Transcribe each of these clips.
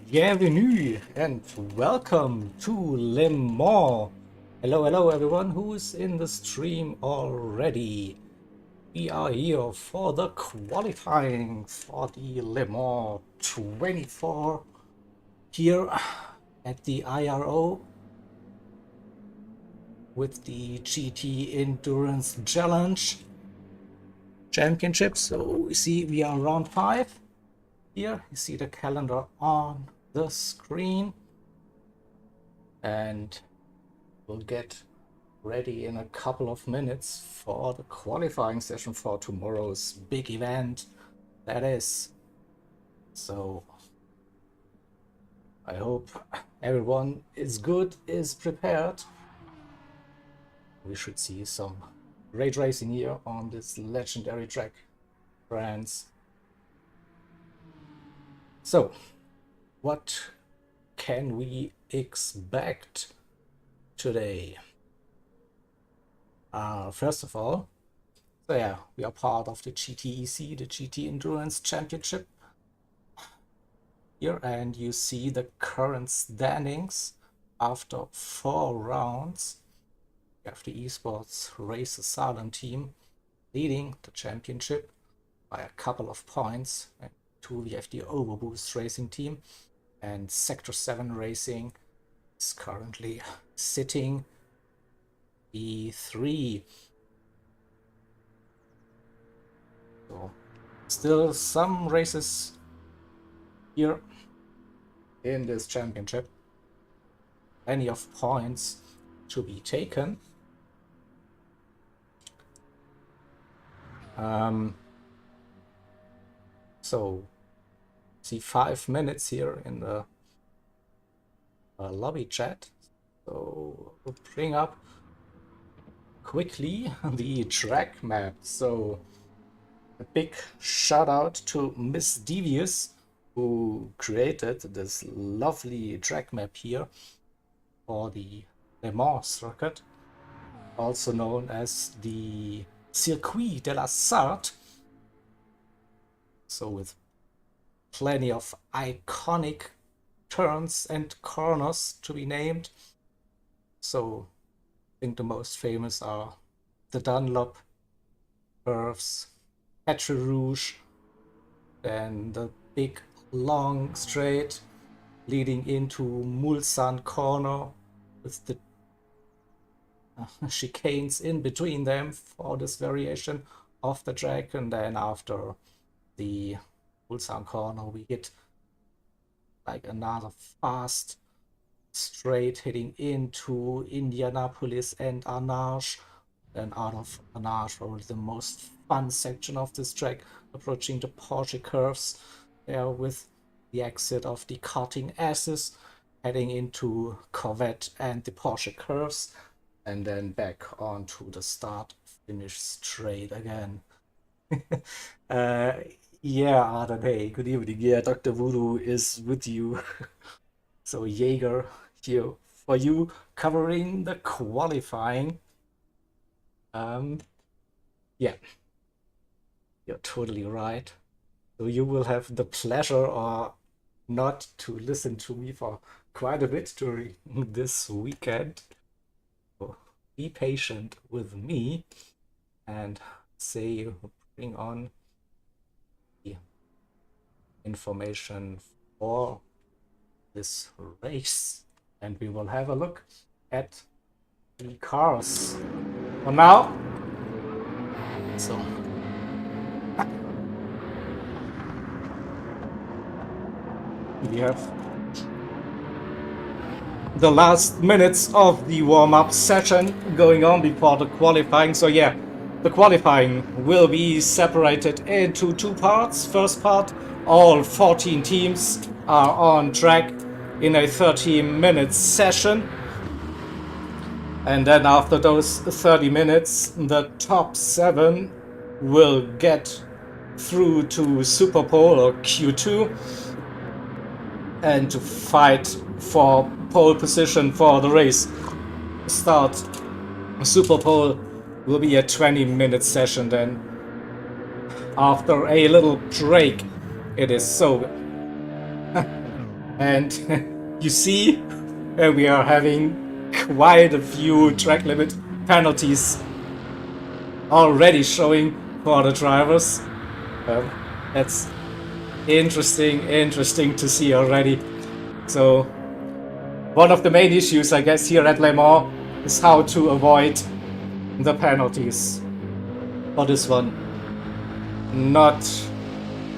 Bienvenue and welcome to Le Mans. Hello everyone who's in the stream already. We are here for the qualifying for the Le Mans 24 here at the IRO with the GT Endurance Challenge Championship. So we see we are round 5. Here you see the calendar on the screen, and we'll get ready in a couple of minutes for the qualifying session for tomorrow's big event, that is. So I hope everyone is good, is prepared. We should see some great racing here on this legendary track, France. So, what can we expect today? First of all, so yeah, we are part of the GTEC, the GT Endurance Championship here, and you see the current standings after 4 rounds. We have the Esports Race Salon team leading the championship by a couple of points. And we have the Overboost Racing team, and Sector 7 Racing is currently sitting E3. So still some races here in this championship. Plenty of points to be taken. So see 5 minutes here in the lobby chat. So we'll bring up quickly the track map. So a big shout out to Miss Devious, who created this lovely track map here for the Le Mans circuit, also known as the Circuit de la Sarthe. So with plenty of iconic turns and corners to be named. So I think the most famous are the Dunlop curves, Quatre Rouge, then the big long straight leading into Mulsanne corner with the chicanes in between them for this variation of the track. And then after the Mulsanne corner we hit like another fast straight heading into Indianapolis and Arnage. Then out of Arnage, probably the most fun section of this track, approaching the Porsche curves there with the exit of the karting S's, heading into Corvette and the Porsche curves, and then back onto the start finish straight again. Yeah, Arden, hey, good evening. Yeah, Dr. Voodoo is with you. So Jaeger here for you, covering the qualifying. Yeah, you're totally right. So you will have the pleasure or not to listen to me for quite a bit during this weekend. So be patient with me and say bring on information for this race, and we will have a look at the cars for now. So we have the last minutes of the warm-up session going on before the qualifying. So yeah, the qualifying will be separated into 2 parts. First part, all 14 teams are on track in a 30-minute session. And then after those 30 minutes, the top 7 will get through to Superpole or Q2 and to fight for pole position for the race start. Superpole will be a 20-minute session. Then after a little break, it is so And you see, we are having quite a few track limit penalties already showing for the drivers. That's interesting to see already. So one of the main issues, I guess, here at Le Mans is how to avoid the penalties for this one. Not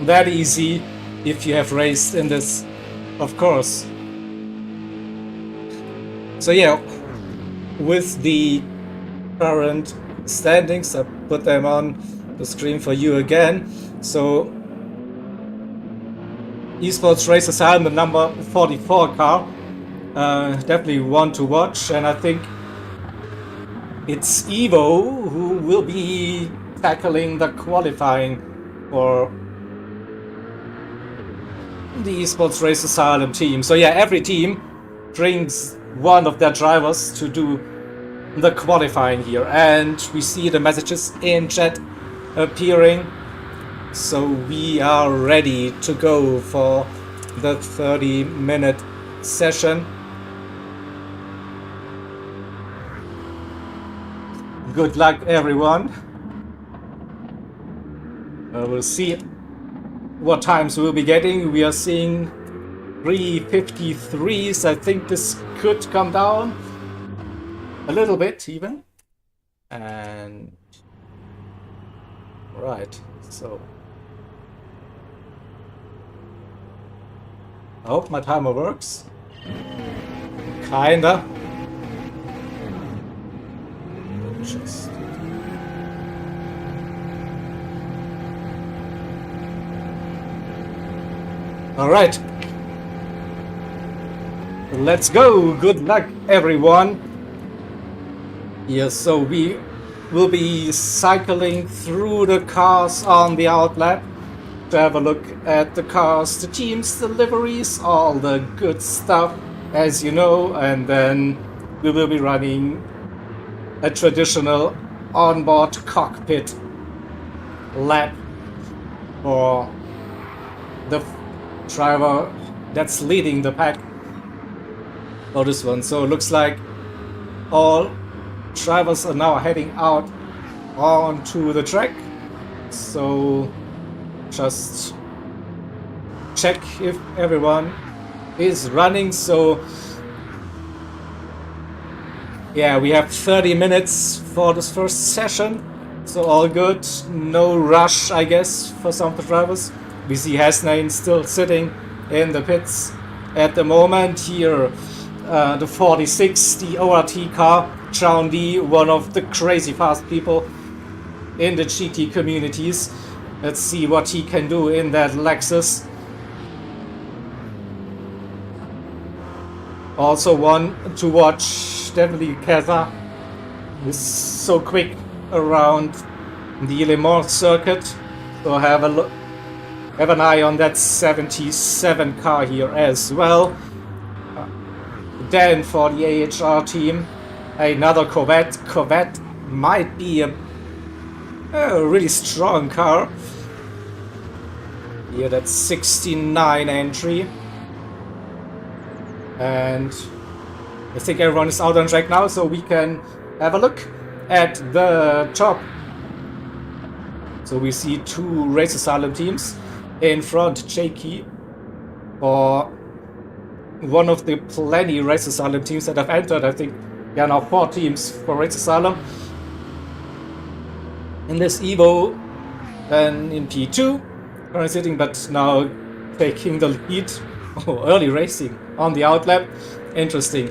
that easy if you have raced in this, of course. So yeah, with the current standings, I put them on the screen for you again. So Esports Race Asylum, the number 44 car, definitely one to watch, and I think it's Evo who will be tackling the qualifying for the Esports Race Asylum team. So yeah, every team brings one of their drivers to do the qualifying here, and we see the messages in chat appearing. So we are ready to go for the 30-minute session. Good luck, everyone. We'll see what times we'll be getting. We are seeing 3:53s. I think this could come down a little bit even. And right, so I hope my timer works. Kinda. Just all right. Let's go. Good luck, everyone. Yes, so we will be cycling through the cars on the outlap to have a look at the cars, the teams, the liveries, all the good stuff, as you know, and then we will be running a traditional onboard cockpit lap for the driver that's leading the pack for this one. So it looks like all drivers are now heading out onto the track. So just check if everyone is running. So yeah, we have 30 minutes for this first session. So all good, no rush, I guess, for some of the drivers. We see Hasnain still sitting in the pits at the moment. Here, the 46, the ORT car, Chown D, one of the crazy fast people in the GT communities. Let's see what he can do in that Lexus. Also one to watch, definitely Kaza, is so quick around the Le Mans circuit. So have a look, have an eye on that 77 car here as well. Then for the AHR team, another Corvette. Corvette might be a really strong car. Here, that's 69 entry. And I think everyone is out on track now, so we can have a look at the top. So we see two Race Asylum teams in front, Jakey, for one of the plenty Race Asylum teams that have entered. I think there are now 4 teams for Race Asylum in this Evo, and in P2 currently sitting, but now taking the lead. Oh, early racing on the outlap. Interesting.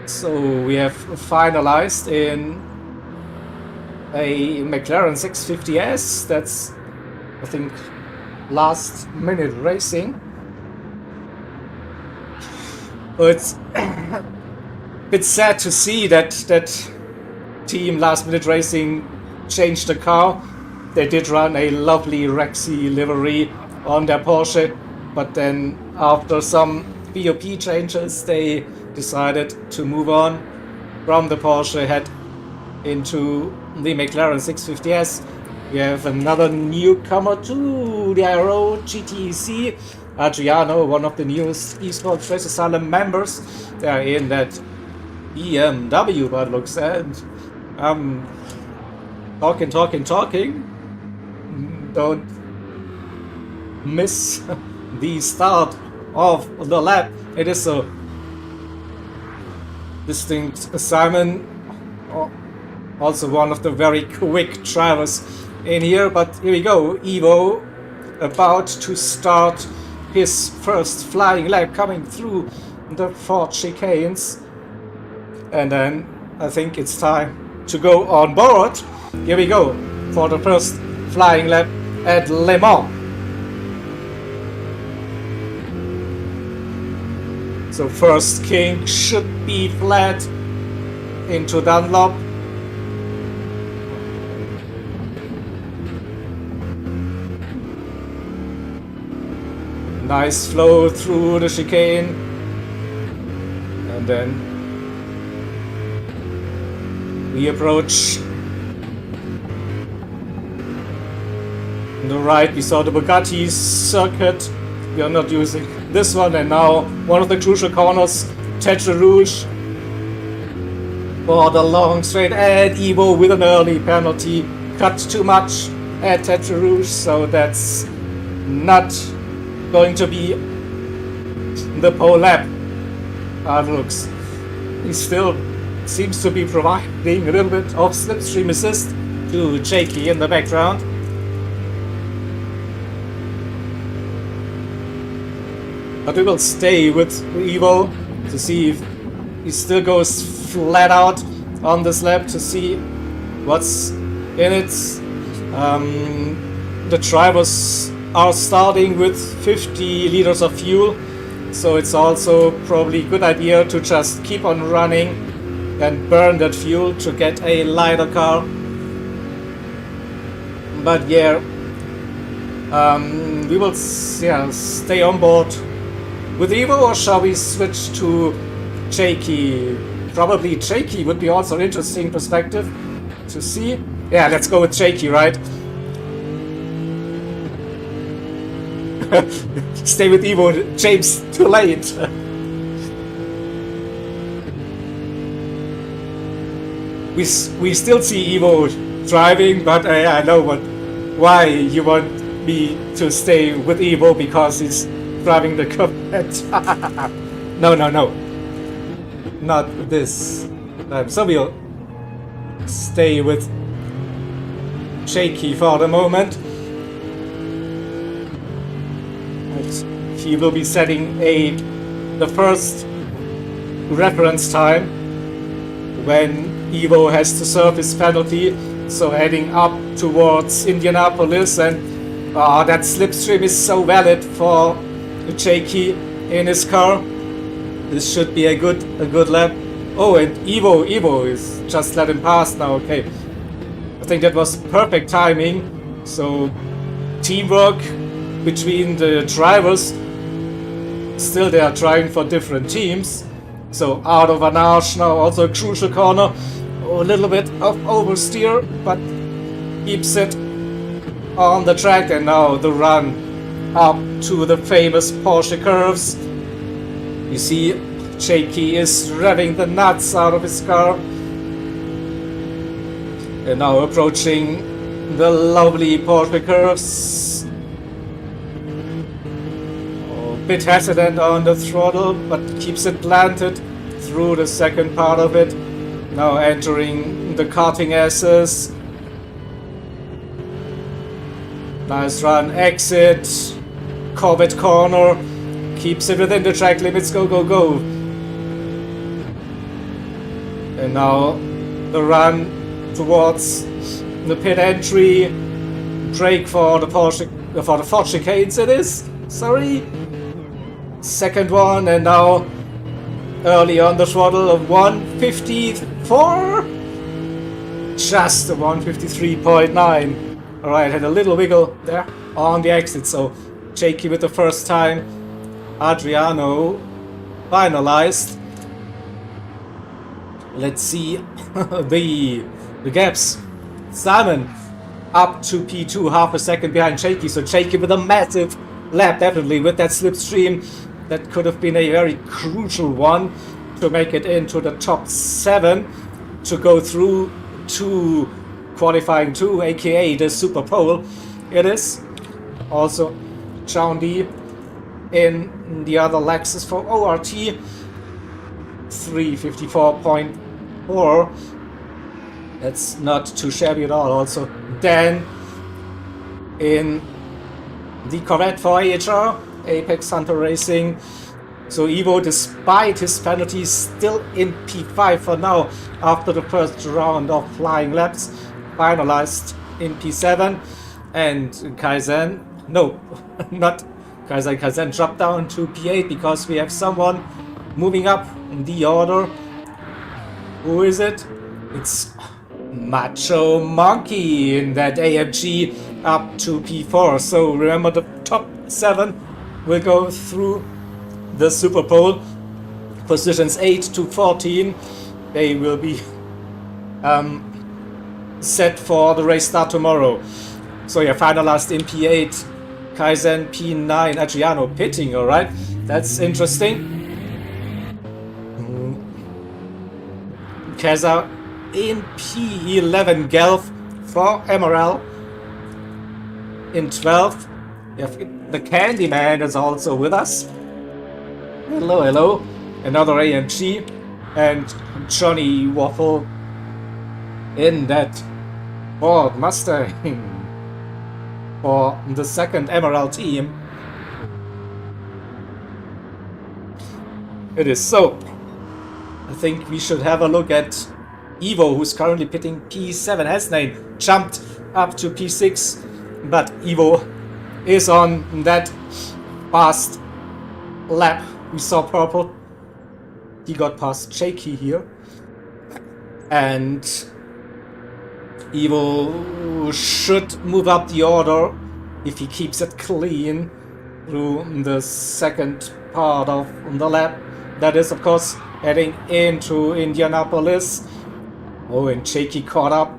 So we have finalized in a McLaren 650S. That's, I think, last minute racing. It's a bit sad to see that team last minute racing changed the car. They did run a lovely Rexy livery on their Porsche, but then after some BOP changes they decided to move on from the Porsche, head into the McLaren 650S. We have another newcomer to the Aero GTEC, Adriano, one of the newest esports race asylum members. They're in that BMW, but looks and talking. Don't miss the start of the lap. It is a distinct assignment. Also one of the very quick drivers in here, but here we go. Evo about to start his first flying lap, coming through the 4 chicanes. And then I think it's time to go on board. Here we go for the first flying lap at Le Mans. So first king should be flat into Dunlop. Nice flow through the chicane. And then we approach on the right. We saw the Bugatti circuit. We are not using this one, and now one of the crucial corners, Tetra Rouge for the long straight, and Evo with an early penalty, cut too much at Tetra Rouge, so that's not going to be the pole lap. Looks, he still seems to be providing a little bit of slipstream assist to Jakey in the background. But we will stay with Evo to see if he still goes flat out on this lap, to see what's in it. The drivers are starting with 50 liters of fuel, so it's also probably a good idea to just keep on running and burn that fuel to get a lighter car. But yeah, we will stay on board with Evo, or shall we switch to Jakey? Probably Jakey would be also an interesting perspective to see. Yeah, let's go with Jakey, right? Stay with Evo, James, too late. we still see Evo driving, but I know why you want me to stay with Evo, because he's driving the Corvette. No. Not this time. So we'll stay with Jakey for the moment. He will be setting the first reference time when Evo has to serve his penalty. So heading up towards Indianapolis, and that slipstream is so valid for Jakey in his car. This should be a good lap. Oh, and Evo is just let him pass now. Okay, I think that was perfect timing. So teamwork between the drivers. Still, they are trying for different teams. So out of an arch now, also a crucial corner. Oh, a little bit of oversteer, but keeps it on the track. And now the run up to the famous Porsche curves. You see, Jakey is revving the nuts out of his car. And now approaching the lovely Porsche curves. Oh, a bit hesitant on the throttle, but keeps it planted through the second part of it. Now entering the karting S's. Nice run, exit, Corvette corner. Keeps it within the track limits, go. And now the run towards the pit entry. Brake for the Porsche, for the 4 chicanes it is. Sorry. Second one, and now early on the throttle of 154. Just a 153.9. Alright, had a little wiggle there on the exit, so Jakey with the first time. Adriano finalized. Let's see the gaps. Simon up to P2, half a second behind Jakey, so Jakey with a massive lap, definitely, with that slipstream. That could have been a very crucial one to make it into the top 7 to go through to qualifying 2, aka the Super Pole. It is also Chaundi in the other Lexus for ORT 354.4. That's not too shabby at all. Also Dan in the Corvette for AHR, Apex Hunter Racing. So Evo, despite his penalties, still in P5 for now after the first round of flying laps, finalized in P7. And Kaizen, no, not Kaizen. Kaizen dropped down to P8 because we have someone moving up the order. Who is it? It's Macho Monkey in that AMG up to P4. So remember, the top 7 will go through the Super Pole. Positions 8 to 14, they will be set for the race start tomorrow. So yeah, finalized in P8, Kaizen P9, Adriano pitting, alright, that's interesting. Keza in P11, Gelf for MRL. In 12, the Candyman is also with us. Hello, hello. Another AMG. And Johnny Waffle in that Ford Mustang for the second Emerald team. It is so. I think we should have a look at Evo, who's currently pitting P7. Hasnane jumped up to P6, but Evo is on that fast lap. We saw purple. He got past Shaky here. And Evo should move up the order if he keeps it clean through the second part of the lap. That is, of course, heading into Indianapolis. Oh, and Shaky caught up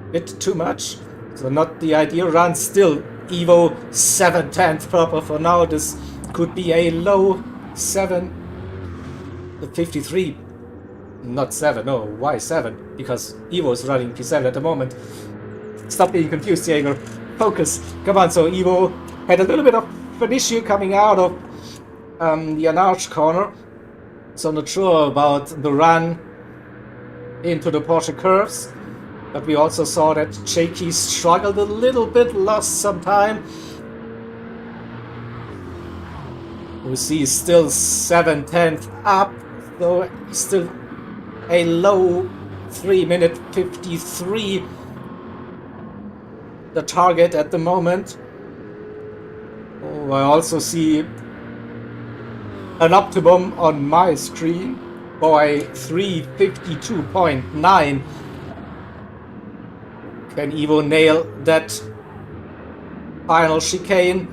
a bit too much. So not the ideal run. Still, Evo 7/10 purple for now. This could be a low 7:53. Not 7, no, why 7? Because Evo is running P7 at the moment. Stop being confused, Jaeger. Focus. Come on, so Evo had a little bit of an issue coming out of the Anarch corner. So I'm not sure about the run into the Porsche curves. But we also saw that Shaky struggled a little bit, lost some time. We see still 7/10 up, so still a low 3:53. The target at the moment. Oh, I also see an optimum on my screen for a 3:52.9. Can Evo nail that final chicane?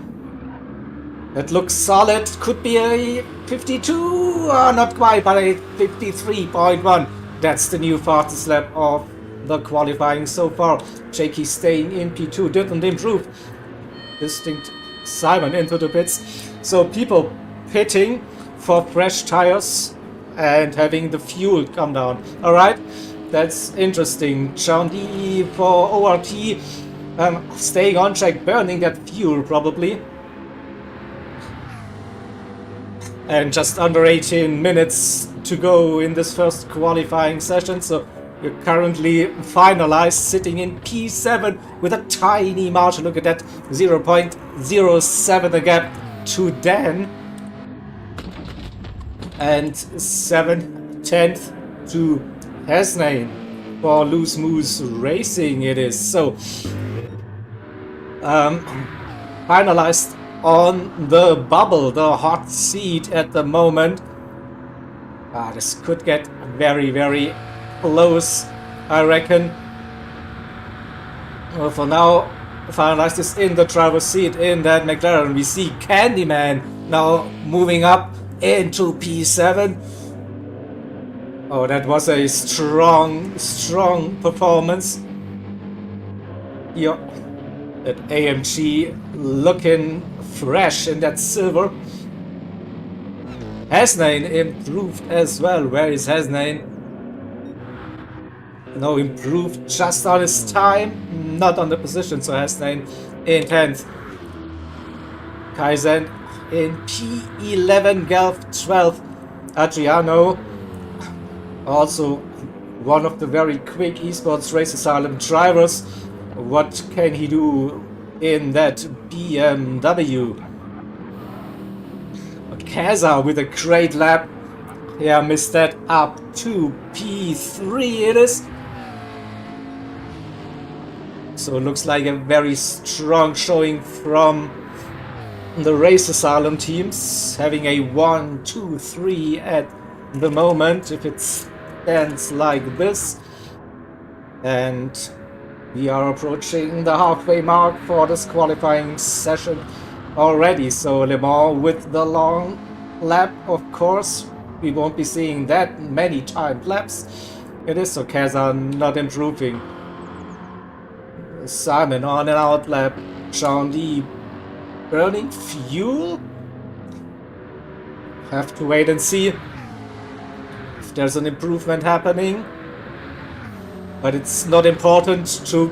That looks solid. Could be a 52, not quite, but a 53.1. That's the new fastest lap of the qualifying so far. Shaky staying in P2 didn't improve. Distinct Simon into the pits. So people pitting for fresh tires and having the fuel come down. Alright, that's interesting. Chaundi for ORT staying on track, burning that fuel probably. And just under 18 minutes to go in this first qualifying session. So we're currently finalized, sitting in P7 with a tiny margin. Look at that, 0.07 the gap to Dan. And 7/10 to Hasnain for Loose Moose Racing it is. So finalized on the bubble, the hot seat at the moment. This could get very, very close, I reckon. Well, for now, finalized is in the driver's seat in that McLaren. We see Candyman now moving up into P7. Oh, that was a strong performance. Here That AMG looking fresh in that silver. Hasnain improved as well. Where is Hasnain? No, improved just on his time, not on the position. So Hasnain in 10th. Kaizen in P11, Gelf 12th. Adriano, also one of the very quick esports race asylum drivers. What can he do in that BMW? Kaza with a great lap. Yeah, missed that up to P3 it is. So it looks like a very strong showing from the race asylum teams, having a 1, 2, 3 at the moment, if it stands like this. And we are approaching the halfway mark for this qualifying session already. So Le Mans with the long lap, of course, we won't be seeing that many timed laps. It is so Kaza not improving. Simon on an out lap. Jean Lee burning fuel. Have to wait and see if there's an improvement happening. But it's not important to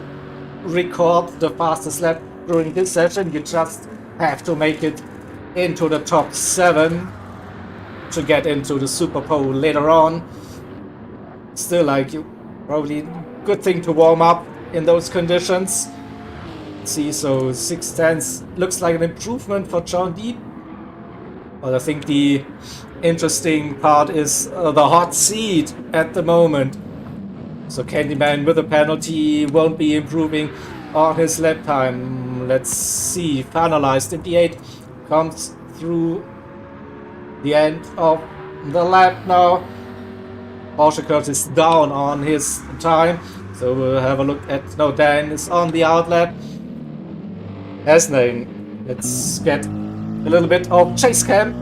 record the fastest lap during this session. You just have to make it into the top 7 to get into the Super Pole later on. Still, like, probably good thing to warm up in those conditions. See, so 6/10 looks like an improvement for John Deep. But I think the interesting part is the hot seat at the moment. So Candyman with a penalty won't be improving on his lap time. Let's see, finalized in P8, comes through the end of the lap now. Porsche Curtis down on his time. So we'll have a look at, no, Dan is on the outlap. Hasnain, let's get a little bit of chase cam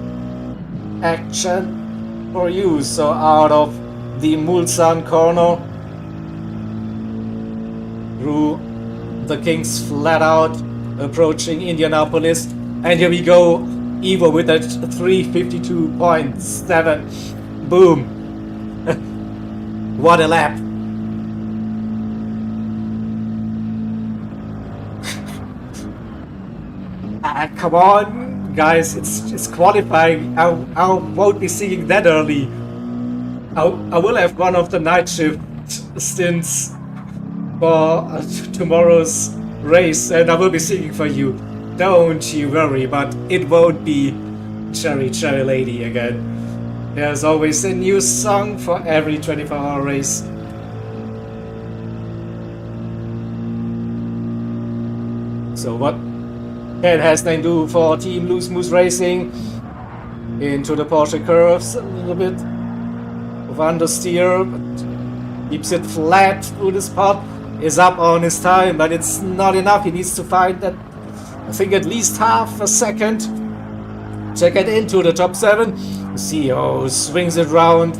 action for you. So out of the Mulsanne corner, through the King's flat out, approaching Indianapolis. And here we go, Evo with that 352.7. Boom. What a lap. Come on, guys, it's qualifying. I won't be seeing that early. I will have one of the night shift stints for tomorrow's race, and I will be singing for you. Don't you worry, but it won't be Cherry Cherry Lady again. There's always a new song for every 24-hour race. So what can Hasnain do for Team Loose Moose Racing? Into the Porsche curves, a little bit of understeer, but keeps it flat through this part. Is up on his time, but it's not enough. He needs to find that, I think, at least half a second to get into the top 7. CEO swings it round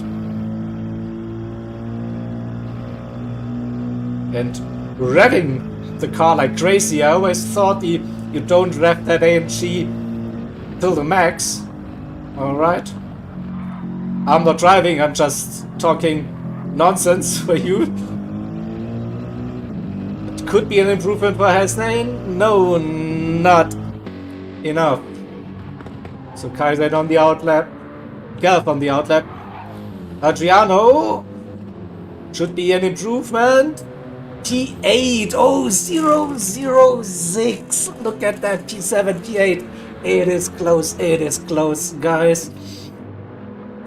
and revving the car like crazy. I always thought you don't rev that AMG till the max. Alright. I'm not driving, I'm just talking nonsense for you. Could be an improvement for Hasnain. No, not enough. So Kaizen on the outlap. Gelf on the outlap. Adriano. Should be an improvement. P8. Oh, 006. Look at that. P7, P8. It is close. It is close, guys.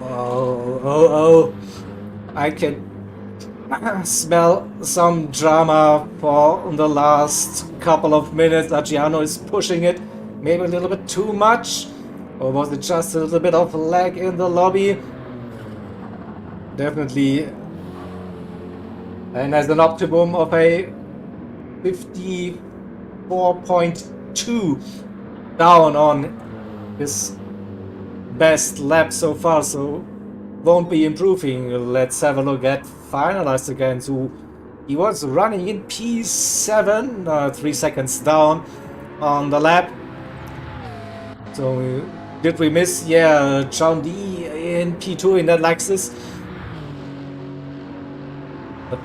Oh. I can smell some drama for the last couple of minutes. Adriano is pushing it maybe a little bit too much, or was it just a little bit of lag in the lobby? Definitely, and has an optimum of a 54.2 down on his best lap so far, so won't be improving. Let's have a look at finalized again. So He was running in P7, 3 seconds down on the lap. So did we miss? Yeah, John D in P2 in that Lexus. But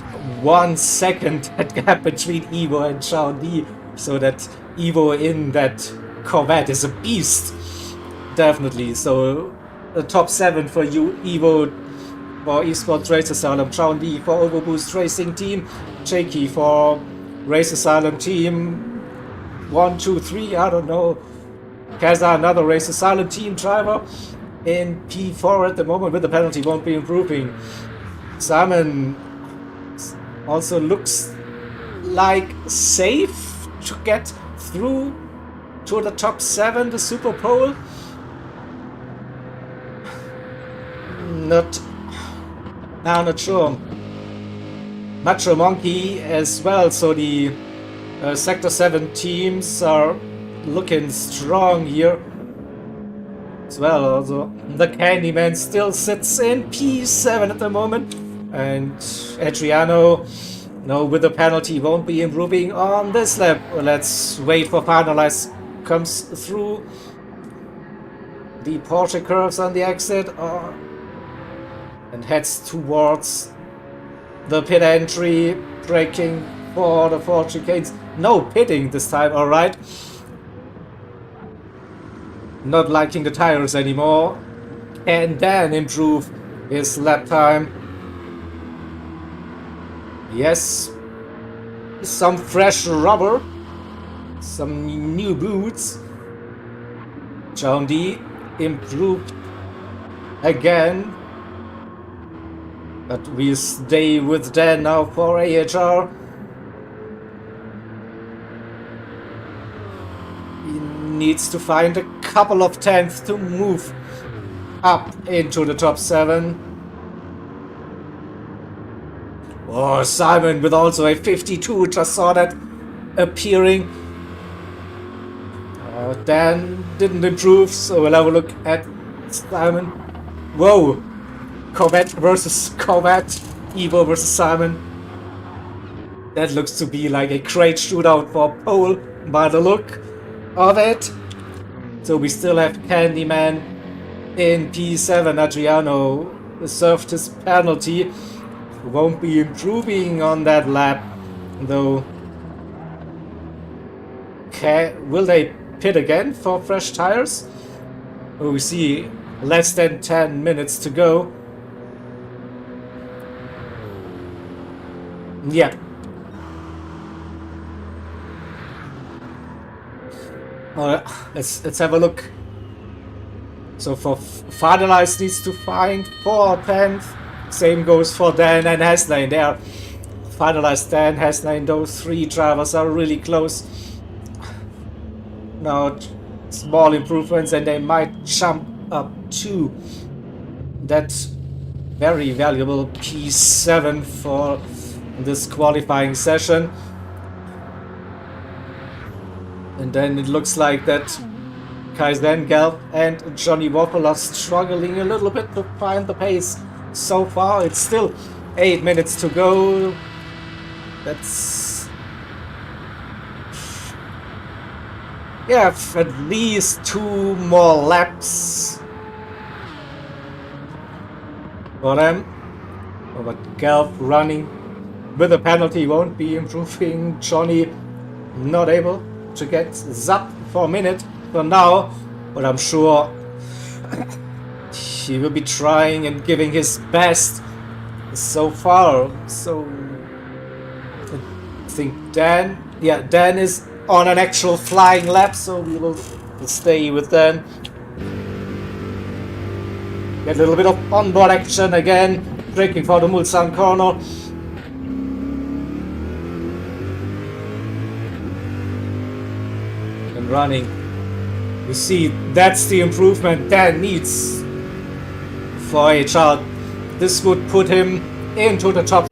1 second that gap between Evo and John D. So that Evo in that Corvette is a beast. Definitely. So the top 7 for you, Evo for Esports Race Asylum, John D for Overboost Racing Team, Jakey for Race Asylum Team 1, 2, 3, I don't know. Kaza, another Race Asylum Team driver in P4 at the moment with the penalty, won't be improving. Simon also looks like safe to get through to the top 7, the Super Pole. Not sure. Macho Monkey as well, so the Sector 7 teams are looking strong here as well. Also, the Candyman still sits in P7 at the moment, and Adriano, no, with the penalty, won't be improving on this lap. Let's wait for finalize. Comes through the Porsche curves on the exit and heads towards the pit entry, braking for the 4 chicanes. No pitting this time, alright. Not liking the tires anymore. And then improve his lap time. Yes. Some fresh rubber. Some new boots. John D improved again. But we stay with Dan now for AHR. He needs to find a couple of tenths to move up into the top 7. Oh, Simon with also a 52, just saw that appearing. Dan didn't improve, so we'll have a look at Simon. Whoa! Corvette versus Corvette, Evo versus Simon. That looks to be like a great shootout for pole by the look of it. So we still have Candyman in P7. Adriano served his penalty. Won't be improving on that lap, though. Will they pit again for fresh tires? Oh, we see less than 10 minutes to go. Yeah. Let's have a look. So for Finalize needs to find 4 tenths. Same goes for Dan and Haslane. They are Finalize, Dan, Haslane. Those 3 drivers are really close. Now small improvements and they might jump up to that very valuable P7 for this qualifying session. And then it looks like that Kaizen, Gelb and Johnny Waffle are struggling a little bit to find the pace. So far it's still 8 minutes to go. That's... yeah, at least 2 more laps for them. Oh, but Gelb running with a penalty won't be improving. Johnny not able to get zapped for a minute for now, but I'm sure he will be trying and giving his best so far. So I think Dan is on an actual flying lap, so we will stay with Dan. Get a little bit of onboard action again, braking for the Mulsanne corner. And running. You see, that's the improvement Dan needs for HR. This would put him into the top.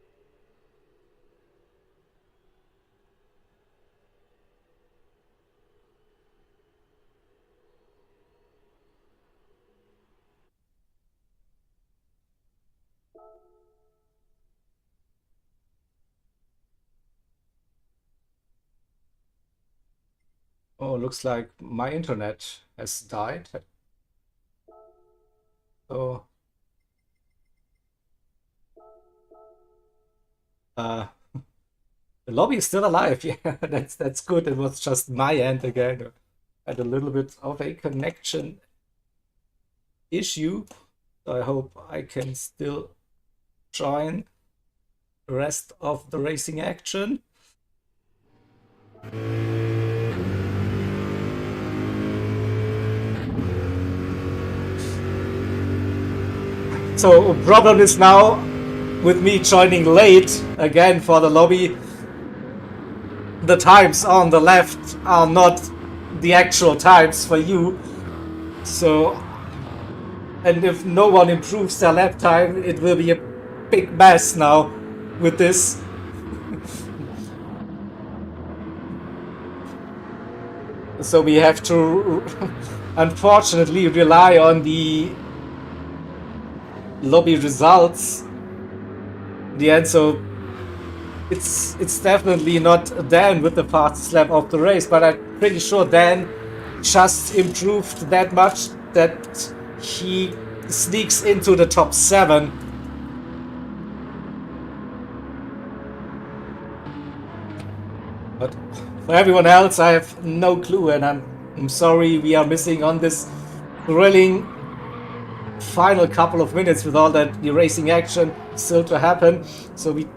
Oh, looks like my internet has died. Oh, uh, the lobby is still alive. Yeah, that's good. It was just my end again. I had a little bit of a connection issue. So I hope I can still join the rest of the racing action. So problem is now with me joining late again for the lobby, the times on the left are not the actual times for you. So, and if no one improves their lap time, it will be a big mess now with this. So we have to unfortunately rely on the lobby results in the end. So it's definitely not Dan with the fastest lap of the race, but I'm pretty sure Dan just improved that much that he sneaks into the top 7. But for everyone else, I have no clue, and I'm sorry we are missing on this thrilling final couple of minutes with all that racing action still to happen. So we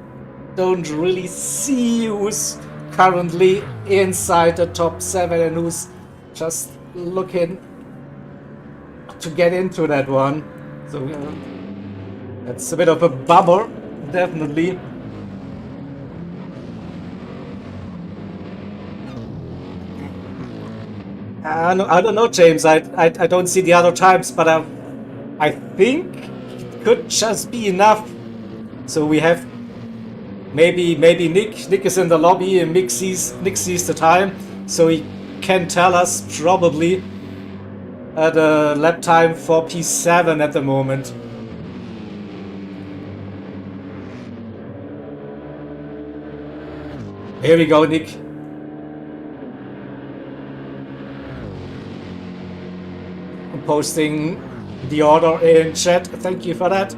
don't really see who's currently inside the top 7 and who's just looking to get into that one. So that's a bit of a bummer, definitely. I don't know, James. I don't see the other times, but I think it could just be enough. So we have maybe Nick is in the lobby and Nick sees the time, so he can tell us probably the lap time for P7 at the moment. Here we go, Nick. I'm posting the order in chat. Thank you for that.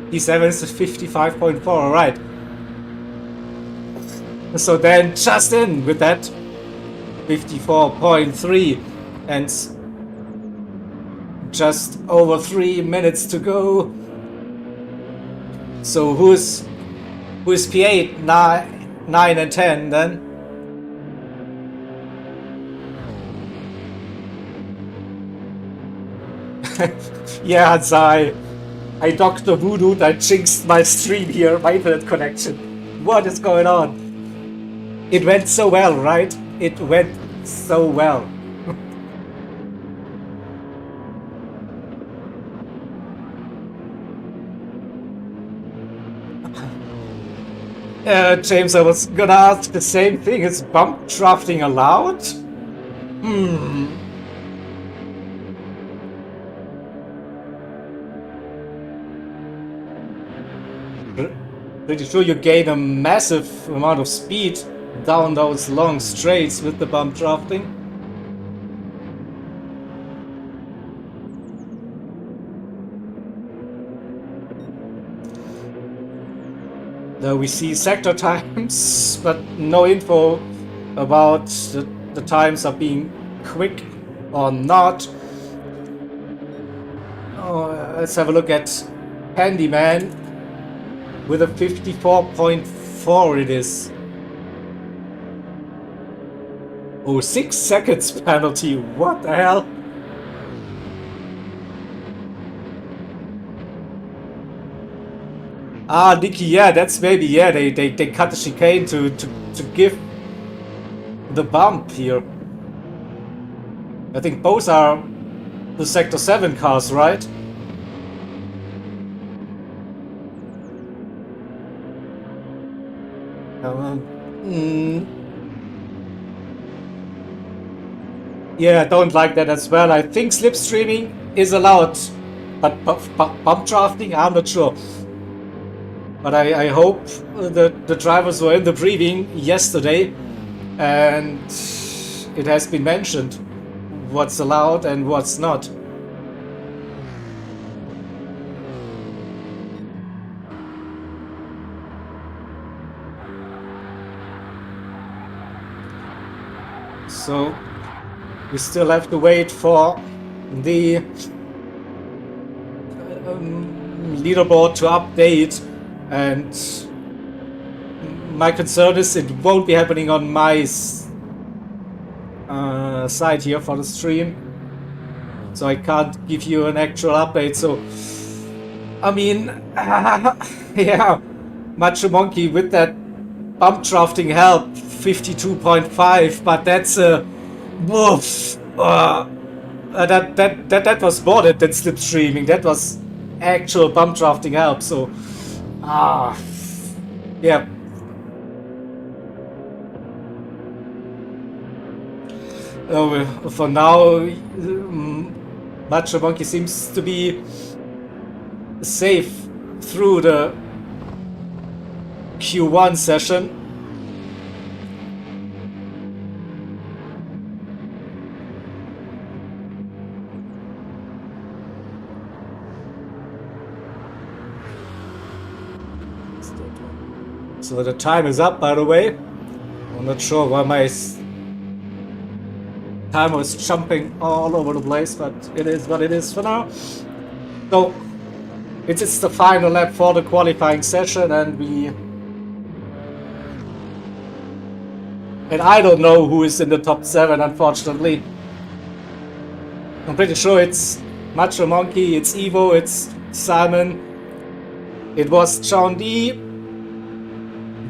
P7 is 55.4, alright. So then just in with that 54.3 and just over 3 minutes to go. So who's P8, 9 and 10 then? Yeah, Hans, I Dr. Voodoo, I jinxed my stream here, my internet connection. What is going on? It went so well, right? It went so well. James, I was gonna ask the same thing. Is bump drafting allowed? Pretty sure you gain a massive amount of speed down those long straights with the bump drafting. Now we see sector times, but no info about the times are being quick or not. Oh, let's have a look at Handyman with a 54.4 it is. Oh, 6 seconds penalty, what the hell? Ah, Nikki, yeah, that's maybe, yeah, they cut the chicane to give the bump here. I think both are the Sector 7 cars, right? Yeah, I don't like that as well. I think slipstreaming is allowed, but bump drafting, I'm not sure. But I hope the drivers were in the briefing yesterday and it has been mentioned what's allowed and what's not. So we still have to wait for the leaderboard to update, and my concern is it won't be happening on my side here for the stream, so I can't give you an actual update. So I mean, yeah, Macho Monkey with that bump drafting help 52.5, but that's a woof. That was more than slipstreaming. That was actual bump drafting help. So yeah. For now, Macho Monkey seems to be safe through the Q1 session. So the time is up, by the way. I'm not sure why my timer is jumping all over the place, but it is what it is for now. So it's the final lap for the qualifying session, and I don't know who is in the top 7, unfortunately. I'm pretty sure it's Macho Monkey, it's Evo, it's Simon, it was John D,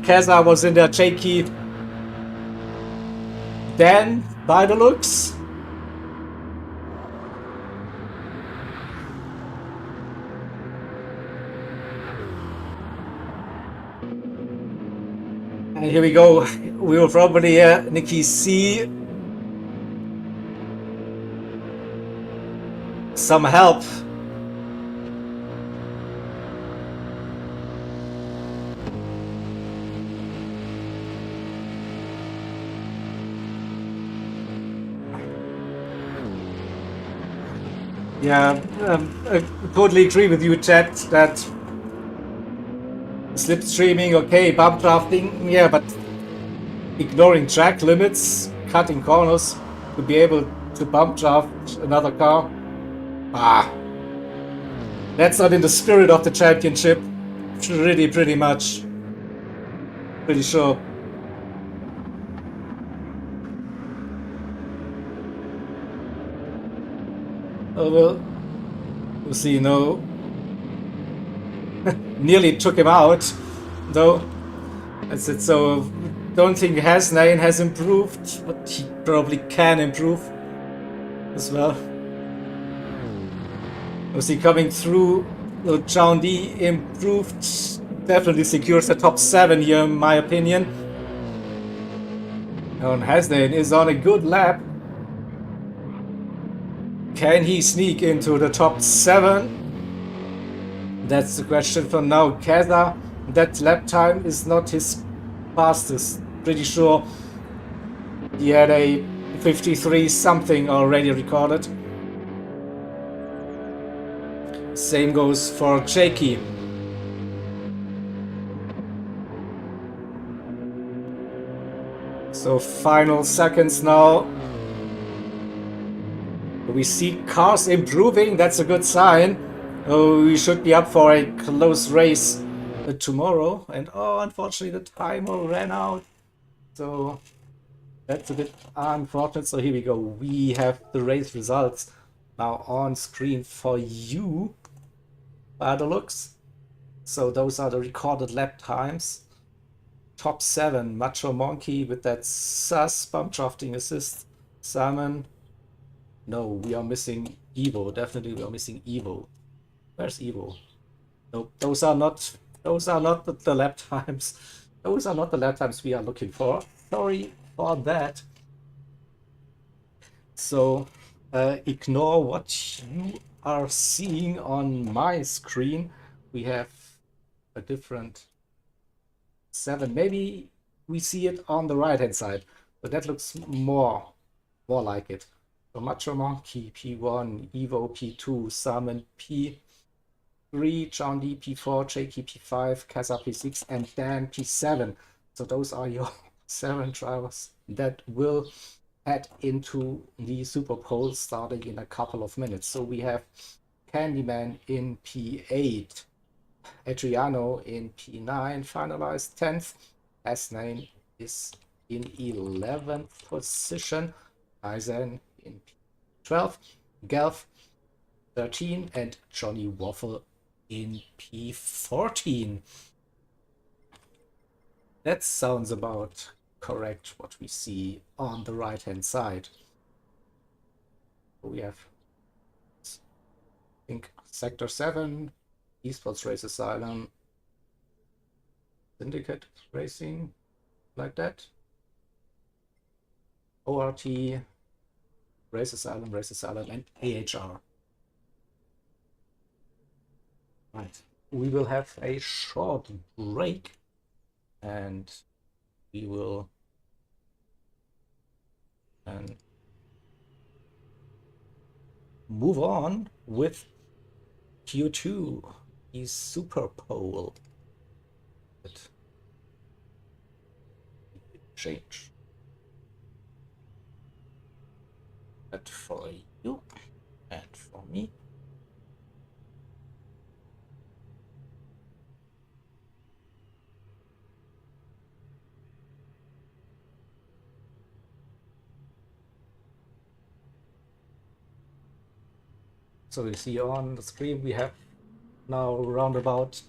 Keza was in there, Jakey, Dan, by the looks. And here we go. We will probably hear Nikki see some help. Yeah, I totally agree with you, Chat, that slipstreaming, okay, bump drafting, yeah, but ignoring track limits, cutting corners to be able to bump draft another car. That's not in the spirit of the championship. Pretty much. Pretty sure. Oh well. We'll see, no. Nearly took him out, though. That's it, so don't think Hasnain has improved, but he probably can improve as well. Was he coming through? John D improved, definitely secures the top 7 here, in my opinion. And Hasnain is on a good lap. Can he sneak into the top 7? That's the question for now. Keza, that lap time is not his fastest. Pretty sure he had a 53 something already recorded. Same goes for Jakey. So final seconds now. We see cars improving, that's a good sign. We should be up for a close race tomorrow. And unfortunately the timer ran out. So that's a bit unfortunate. So here we go. We have the race results now on screen for you by the looks. So those are the recorded lap times. Top 7, Macho Monkey with that sus bump drafting assist. Simon. No, we are missing Evo. Definitely we are missing Evo. Where's Evo? Nope, those are not the lap times. Those are not the lap times we are looking for. Sorry for that. So ignore what you are seeing on my screen. We have a different 7. Maybe we see it on the right hand side, but that looks more more like it. So Macho Monkey P1, Evo P2, Salmon P3, John D P4, Jakey P5, Kazaa P6, and Dan P7. So those are your 7 drivers that will head into the Super Bowl starting in a couple of minutes. So we have Candyman in P8, Adriano in P9, finalized 10th. S9 is in 11th position. Aizen in P12, Gelf 13, and Johnny Waffle in P14. That sounds about correct what we see on the right hand side. We have, I think, Sector 7, Esports Race Asylum, Syndicate Racing, like that. ORT, Race Asylum, and AHR. Right. We will have a short break and we will then move on with Q2, the Super Bowl. That change. That for you and for me. So you see on the screen we have now around about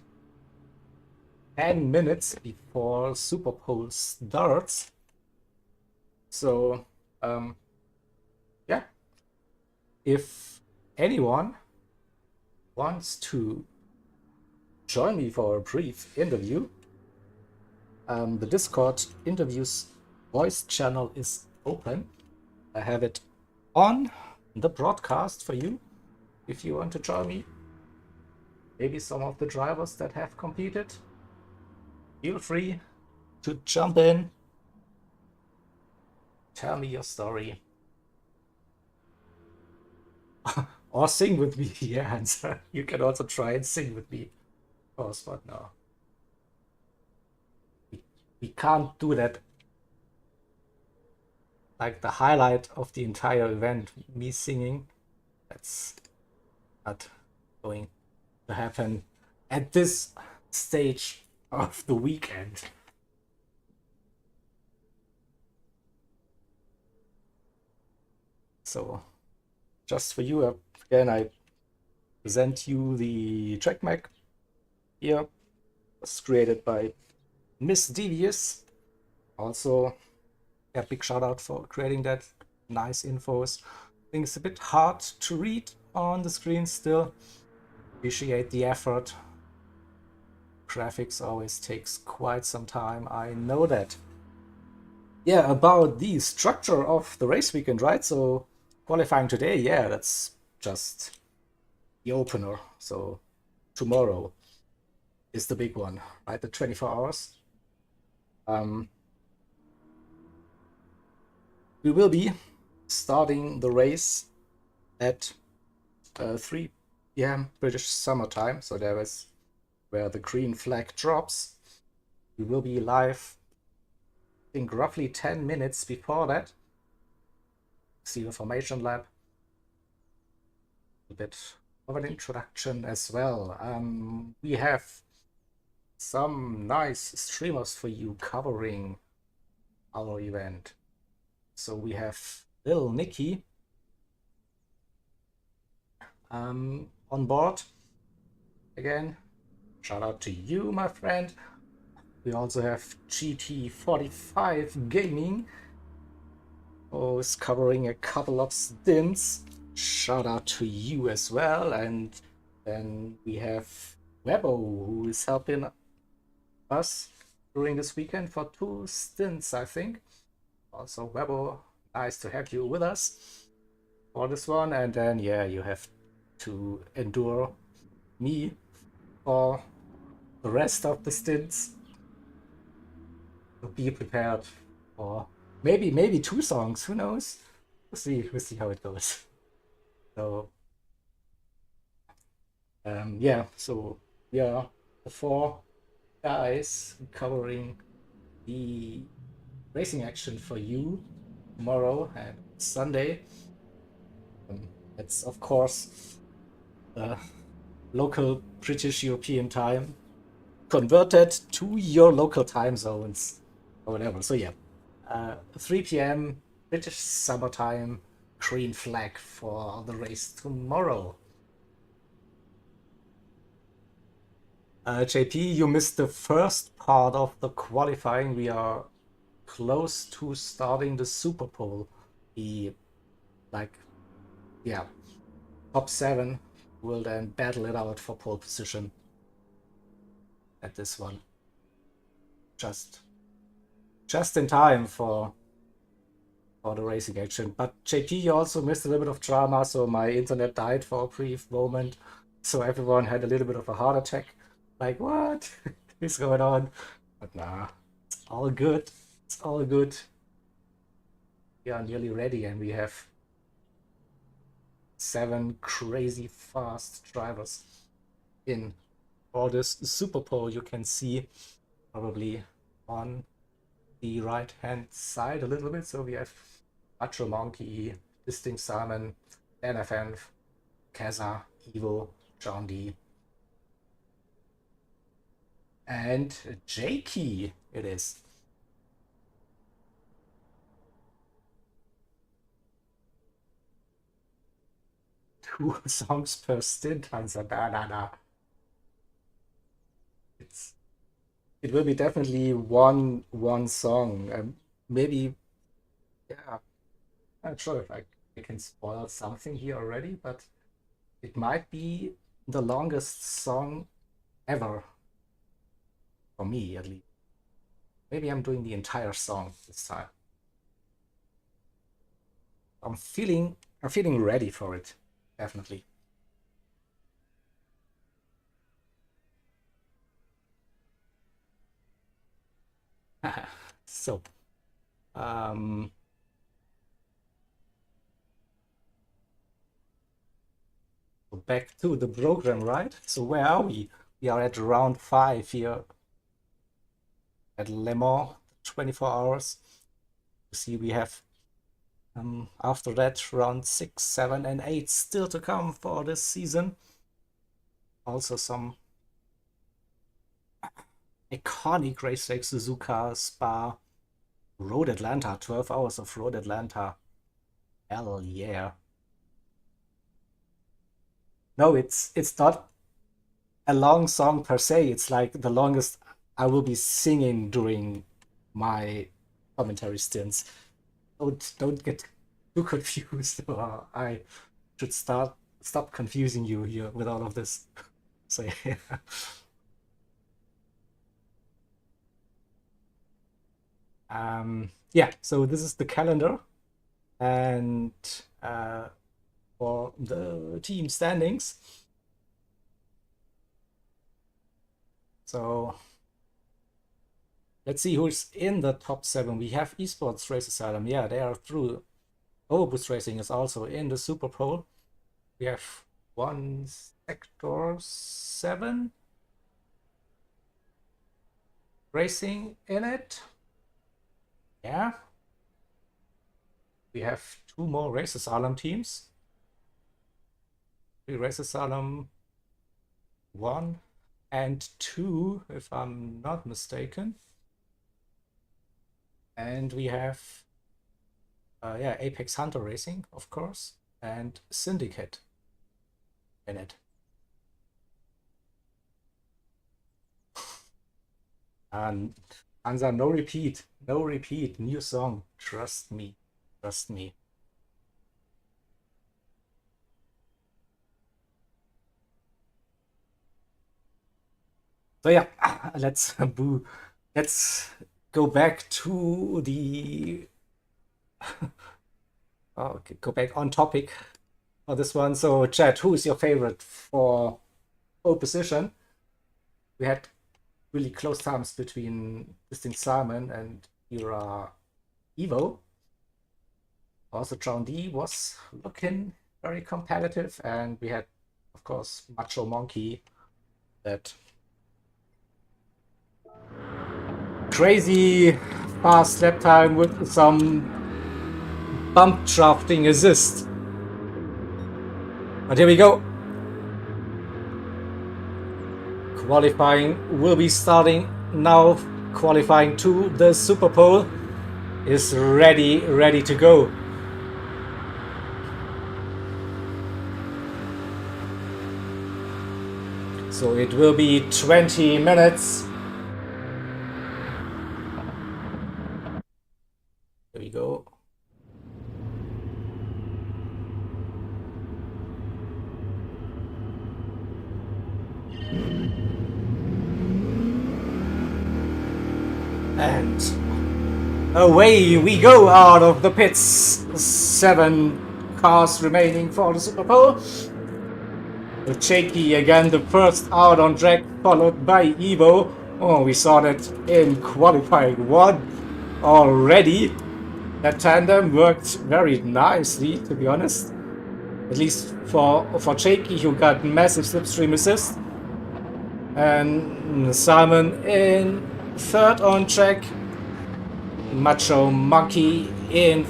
10 minutes before Super Bowl starts. So yeah, if anyone wants to join me for a brief interview, the Discord interviews voice channel is open. I have it on the broadcast for you if you want to join me. Maybe some of the drivers that have competed, feel free to jump in, tell me your story, or sing with me. Yeah, answer. You can also try and sing with me, of course, but no. We can't do that. Like the highlight of the entire event, me singing, that's not going to happen at this stage of the weekend. So just for you, again, I present you the track map here. It was created by Miss Devious. Also, a big shout out for creating that. Nice infos. I think it's a bit hard to read on the screen still. Appreciate the effort. Graphics always takes quite some time, I know that. Yeah, about the structure of the race weekend, right? So qualifying today, yeah, that's just the opener. So tomorrow is the big one, right? The 24 hours. We will be starting the race at 3 p.m. British summer time. So there is where the green flag drops. We will be live, I think, roughly 10 minutes before that. See the formation lab. A bit of an introduction as well. We have some nice streamers for you covering our event. So we have Lil Nicky on board. Again, shout out to you, my friend. We also have GT45 Gaming, who is covering a couple of stints. Shout out to you as well. And then we have Webo, who is helping us during this weekend for 2 stints, I think. Also, Webo, nice to have you with us for this one. And then, yeah, you have to endure me for the rest of the stints. So be prepared for maybe 2 songs, who knows? we'll see how it goes. So yeah, so yeah, the four guys covering the racing action for you tomorrow and Sunday. It's of course uh, local British European time converted to your local time zones or whatever. So yeah, 3 p.m. British summertime, green flag for the race tomorrow. JP, you missed the first part of the qualifying. We are close to starting the Super Bowl. The like, yeah, top seven will then battle it out for pole position at this one. Just just in time for the racing action. But JP, you also missed a little bit of drama, so my internet died for a brief moment. So everyone had a little bit of a heart attack. Like, what is going on? But nah, it's all good. It's all good. We are nearly ready, and we have 7 crazy fast drivers in for this Super Bowl. You can see probably on the right hand side a little bit. So we have Macho Monkey, Distinct Salmon, NFN, Kaza, Evo, John D, and Jakey it is. 2 songs per stint, Hansa. Nah. It's it will be definitely one song. Maybe yeah. I'm not sure if I can spoil something here already, but it might be the longest song ever for me at least. Maybe I'm doing the entire song this time. I'm feeling ready for it, definitely. So, um, back to the program, right? So where are we? We are at round 5 here at Le Mans, 24 hours. You see, we have after that round 6, 7, and 8 still to come for this season. Also some iconic race like Suzuka, Spa, Road Atlanta, 12 hours of Road Atlanta. Hell yeah. No, it's not a long song per se. It's like the longest I will be singing during my commentary stints. Don't get too confused, or I should stop confusing you here with all of this. So yeah. Yeah, so this is the calendar, and for the team standings. So let's see who's in the top 7. We have Esports Race Asylum. Yeah, they are through. Overboost Racing is also in the Super Bowl. We have one Sector 7 racing in it. Yeah. We have 2 more Race Asylum teams. 3 Race Asylum 1 and 2, if I'm not mistaken. And we have yeah, Apex Hunter Racing, of course, and Syndicate in it. And Ansa, no repeat, no repeat, new song. Trust me, trust me. So yeah, let's boo. Let's go back to the okay, go back on topic for this one. So, Chad, who is your favorite for pole position? We had really close times between Distinct Salmon and Ira Evo. Also, John D was looking very competitive, and we had, of course, Macho Monkey, that crazy fast lap time with some bump drafting assist. But here we go. Qualifying will be starting now. Qualifying 2, the Super Pole is ready to go. So it will be 20 minutes. Here we go. And away we go out of the pits. 7 cars remaining for the Super Pole. Shaky again, the first out on track, followed by Evo. Oh, we saw that in qualifying 1 already. That tandem worked very nicely, to be honest. At least for Shaky, who got massive slipstream assist. And Simon in 3rd on track. Macho Monkey in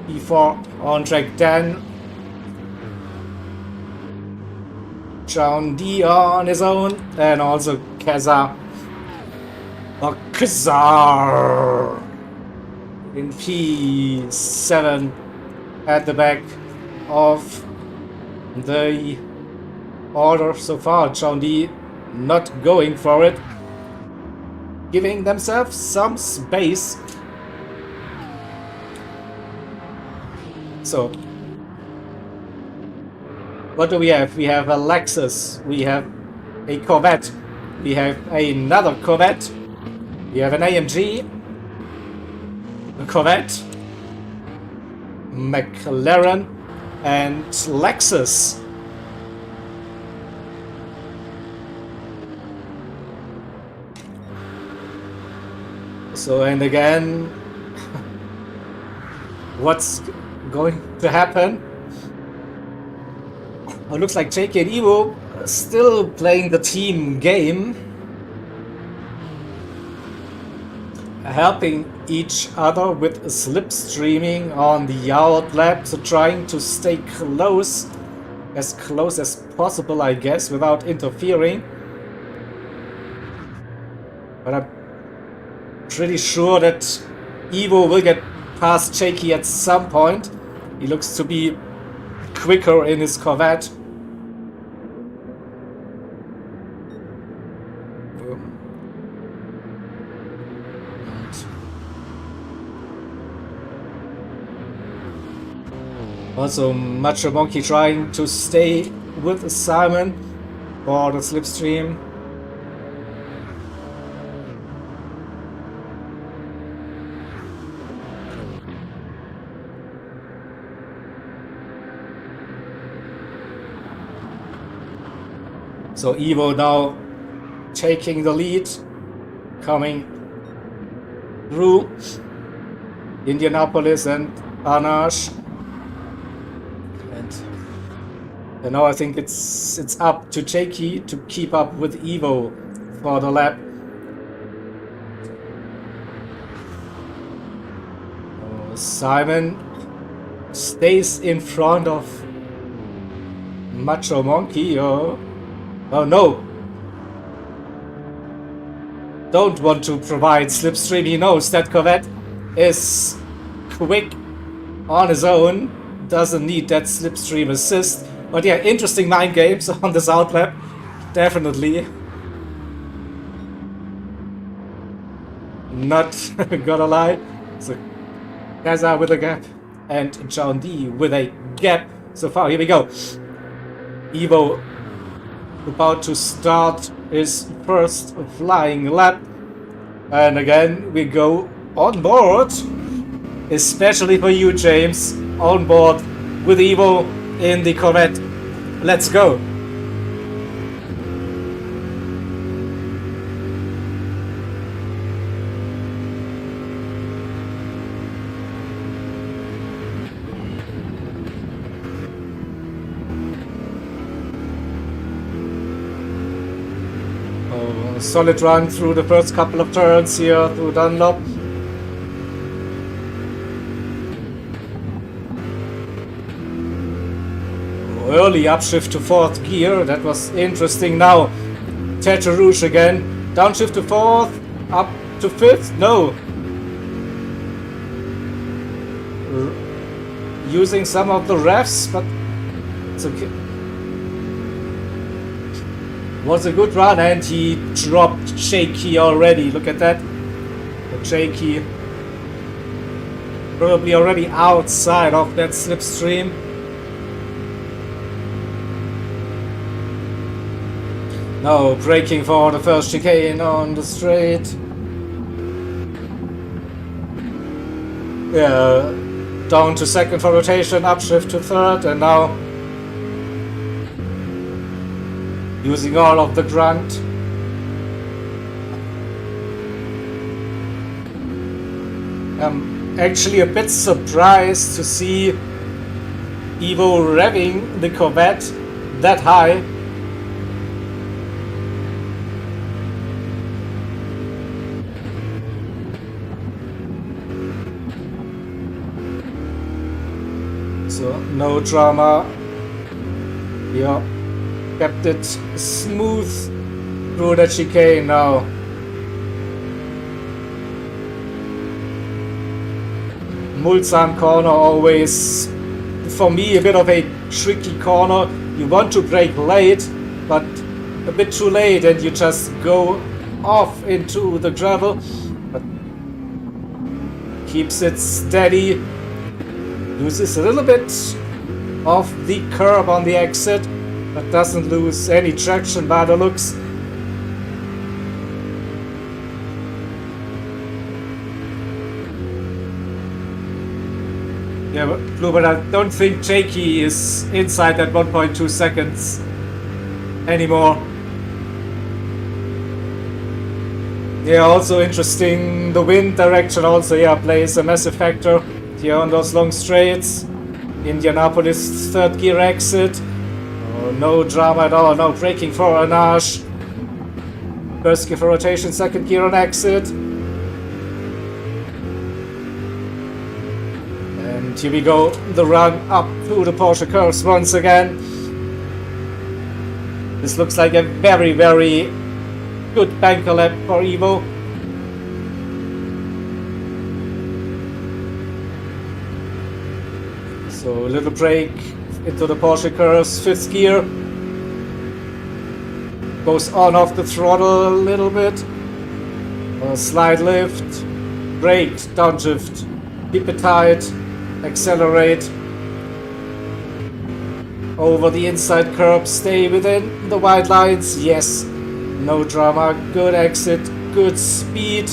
P4 on track. Then John D on his own, and also Kazar in P7 at the back of the order so far. John D not going for it, giving themselves some space. So what do we have? We have a Lexus, we have a Corvette, we have another Corvette, we have an AMG, a Corvette, McLaren, and Lexus. So, and again, what's going to happen? It looks like JK and Evo still playing the team game, helping each other with slipstreaming on the out lap, so trying to stay close as possible, I guess, without interfering. But I'm pretty sure that Evo will get past Shaky at some point. He looks to be quicker in his Corvette. Also, Macho Monkey trying to stay with Simon for the slipstream. So Evo now taking the lead, coming through Indianapolis and Anash. And now I think it's up to Jakey to keep up with Evo for the lap. Simon stays in front of Macho Monkey. Oh no! Don't want to provide slipstream. He knows that Corvette is quick on his own, doesn't need that slipstream assist. But yeah, interesting mind games on this outlap, definitely. Not gonna lie. So Gaza with a gap and John D with a gap so far. Here we go. Evo about to start his first flying lap. And again, we go on board. Especially for you, James. On board with Evo in the Corvette. Let's go. solid run through the first couple of turns here through Dunlop. Early upshift to 4th gear, that was interesting. Now Tete Rouge again, downshift to 4th, up to 5th, no. Using some of the refs, but it's okay. Was a good run, and he dropped Shaky already. Look at that. The Shaky probably already outside of that slipstream. Now braking for the first chicane on the straight. Yeah, down to 2nd for rotation, upshift to 3rd, and now using all of the grunt. I'm actually a bit surprised to see Evo revving the Corvette that high. So no drama. Yeah, kept it smooth through that chicane now. Mulsanne corner always, for me, a bit of a tricky corner. You want to brake late, but a bit too late, and you just go off into the gravel. But keeps it steady. Loses a little bit of the curb on the exit, but doesn't lose any traction by the looks. Yeah, Blue, but I don't think Jakey is inside that 1.2 seconds anymore. Yeah, also interesting, the wind direction also, yeah, plays a massive factor here on those long straights. Indianapolis 3rd gear exit. Oh, no drama at all, no braking for Anage. 1st gear for rotation, 2nd gear on exit. And here we go, the run up through the Porsche curves once again. This looks like a very, very good banker lap for Evo. So a little brake into the Porsche curves, 5th gear. Goes on off the throttle a little bit. A slight lift, brake, downshift, keep it tight, accelerate. Over the inside curb, stay within the white lines, yes. No drama, good exit, good speed.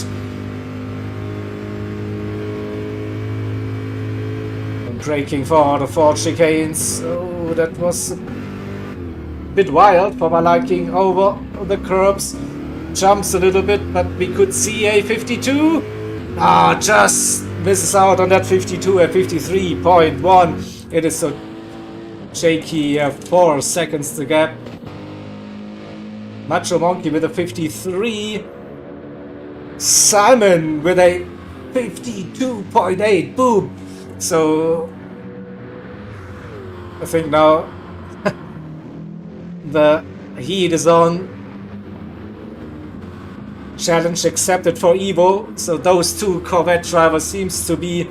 And braking for the 4 chicanes. Oh, that was a bit wild for my liking over the curbs. Jumps a little bit, but we could see a 52. Just misses out on that 52 at 53.1. It is so shaky, 4 seconds the gap. Macho Monkey with a 53. Simon with a 52.8. Boom. So I think now the heat is on. Challenge accepted for Evo. So those two Corvette drivers seems to be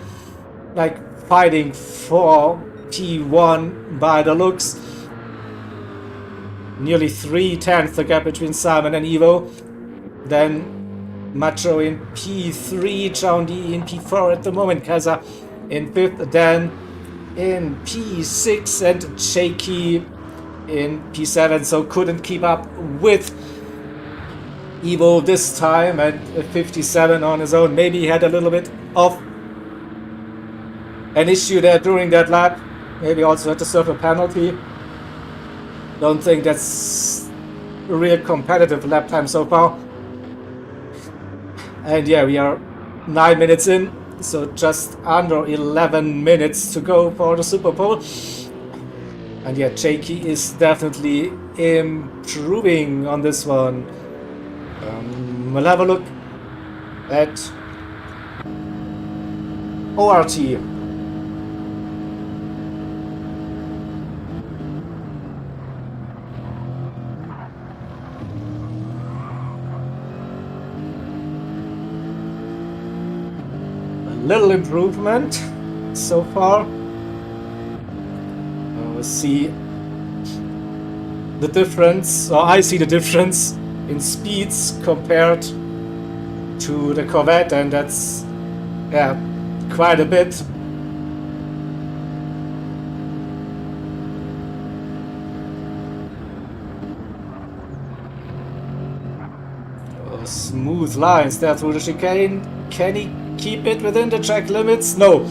like fighting for P1 by the looks. Nearly 3/10 the gap between Simon and Evo. Then Macho in P3, John D in P4 at the moment, Kaza in 5th, then in P6 and Shaky in P7, so couldn't keep up with Evo this time at 57 on his own. Maybe he had a little bit of an issue there during that lap. Maybe also had to serve a penalty. Don't think that's a real competitive lap time so far. And yeah, we are 9 minutes in, so just under 11 minutes to go for the Super Bowl. And yeah, Jakey is definitely improving on this one. We'll have a look at ORT. Little improvement so far. We'll see the difference, or I see the difference in speeds compared to the Corvette, and that's, yeah, quite a bit. Smooth lines there through the chicane. Can he keep it within the track limits? No,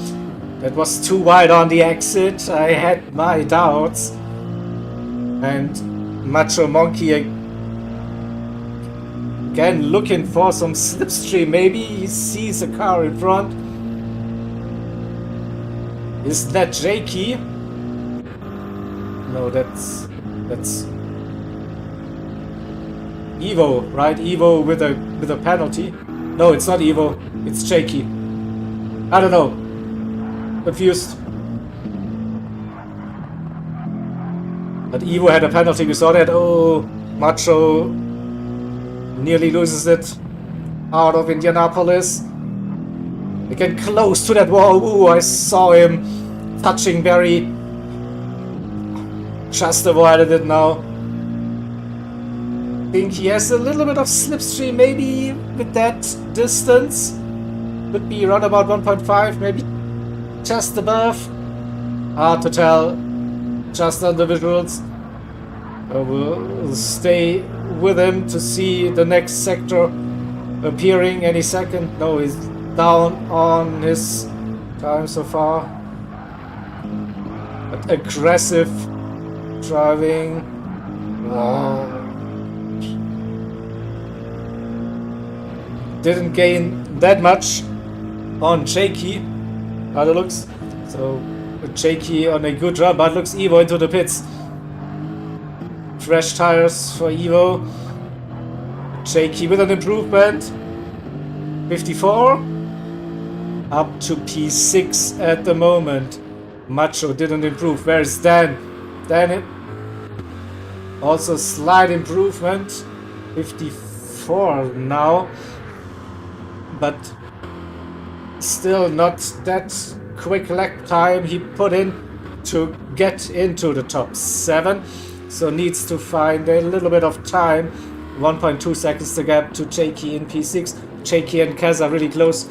that was too wide on the exit. I had my doubts. And Macho Monkey again looking for some slipstream. Maybe he sees a car in front. Is that Jakey? No, that's Evo, right? Evo with a penalty. No, it's not Evo. It's Jakey. I don't know. Confused. But Evo had a penalty. We saw that. Oh, Macho nearly loses it out of Indianapolis. Again, close to that wall. Ooh, I saw him touching Barry. Just avoided it now. I think he has a little bit of slipstream, maybe with that distance. Could be around about 1.5, maybe just above. Hard to tell, just on the visuals. We'll stay with him to see the next sector appearing any second. No, he's down on his time so far. But aggressive driving. Wow. Didn't gain that much on Jakey by the looks. So Jakey on a good run, but looks Evo into the pits. Fresh tires for Evo. Jakey with an improvement. 54 up to P6 at the moment. Macho didn't improve. Where is Dan? Dan also slight improvement. 54 now. But still not that quick lap time he put in to get into the top 7. So needs to find a little bit of time. 1.2 seconds the gap to Jakey in P6. Jakey and Kaz are really close.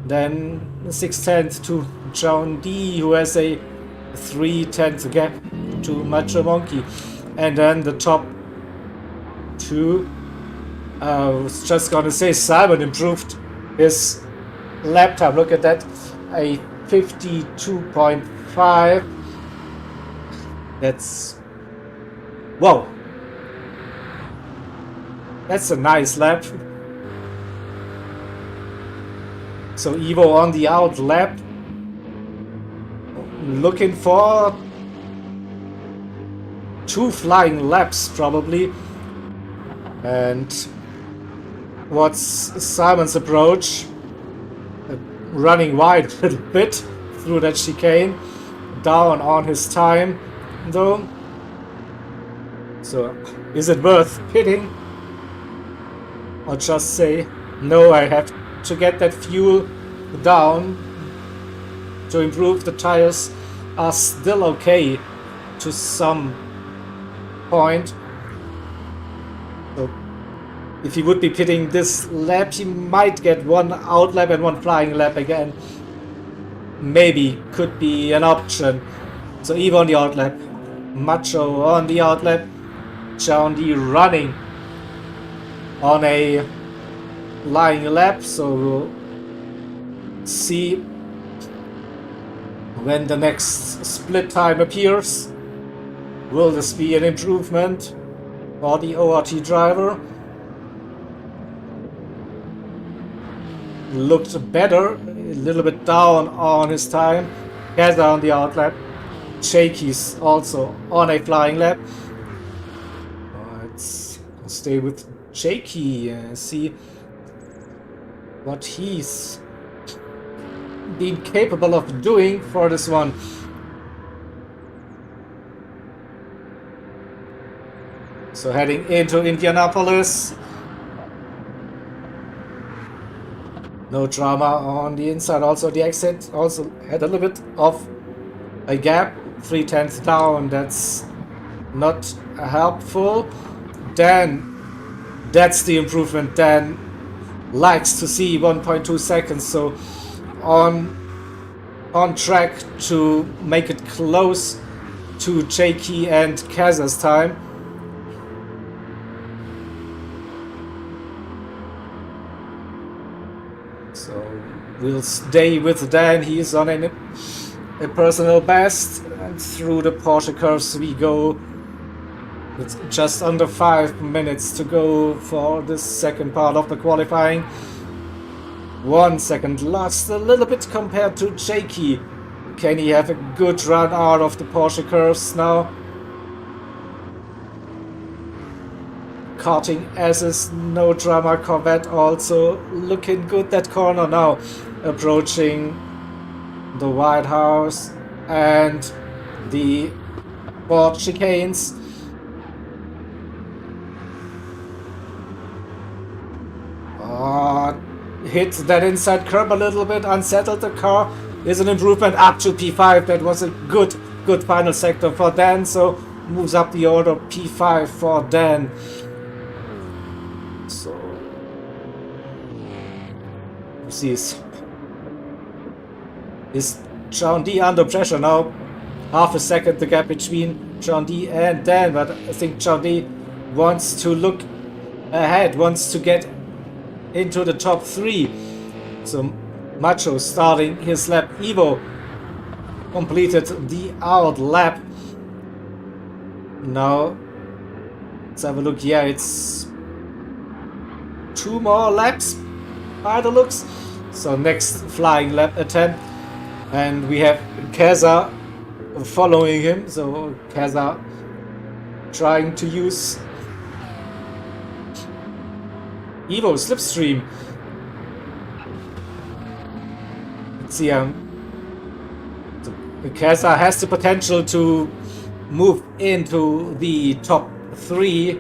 Then 6/10 to John D, who has a 3/10 gap to Macho Monkey. And then the top 2. I was just gonna say Simon improved his lap time. Look at that, a 52.5. That's, whoa, that's a nice lap. So Evo on the out lap, looking for 2 flying laps probably. And what's Simon's approach? Running wide a little bit through that chicane, down on his time though. So is it worth pitting, or just say no, I have to get that fuel down to improve? The tires are still okay to some point. So if he would be pitting this lap, he might get 1 out lap and 1 flying lap again. Maybe could be an option. So Evo on the out lap, Macho on the out lap, John D running on a flying lap. So we'll see when the next split time appears. Will this be an improvement for the ORT driver? Looked better, a little bit down on his time. Gaza on the out lap. Jakey's also on a flying lap. Let's stay with shaky. See what he's been capable of doing for this one. So heading into Indianapolis. No drama on the inside. Also the exit also had a little bit of a gap. 3/10 down. That's not helpful. Dan, that's the improvement. Dan likes to see 1.2 seconds. So on track to make it close to Jakey and Kaza's time. So we'll stay with Dan. He's on a personal best, and through the Porsche curves we go. It's just under 5 minutes to go for the second part of the qualifying. 1 second lost a little bit compared to Jakey. Can he have a good run out of the Porsche curves now? Karting S's no drama Corvette also looking good. That corner now approaching the White House and the Ford chicanes. Hit that inside curb a little bit, unsettled the car. Is an improvement up to P5. That was a good final sector for Dan, so moves up the order. P5 for Dan. So you see is John D under pressure now. Half a second the gap between John D and Dan, but I think John D wants to look ahead, wants to get into the top 3. So Macho starting his lap. Ivo completed the out lap. Now let's have a look. Yeah, it's 2 more laps by the looks. So next flying lap attempt, and we have Kaza following him. So Kaza trying to use Evo slipstream. Let's see, Kaza has the potential to move into the top 3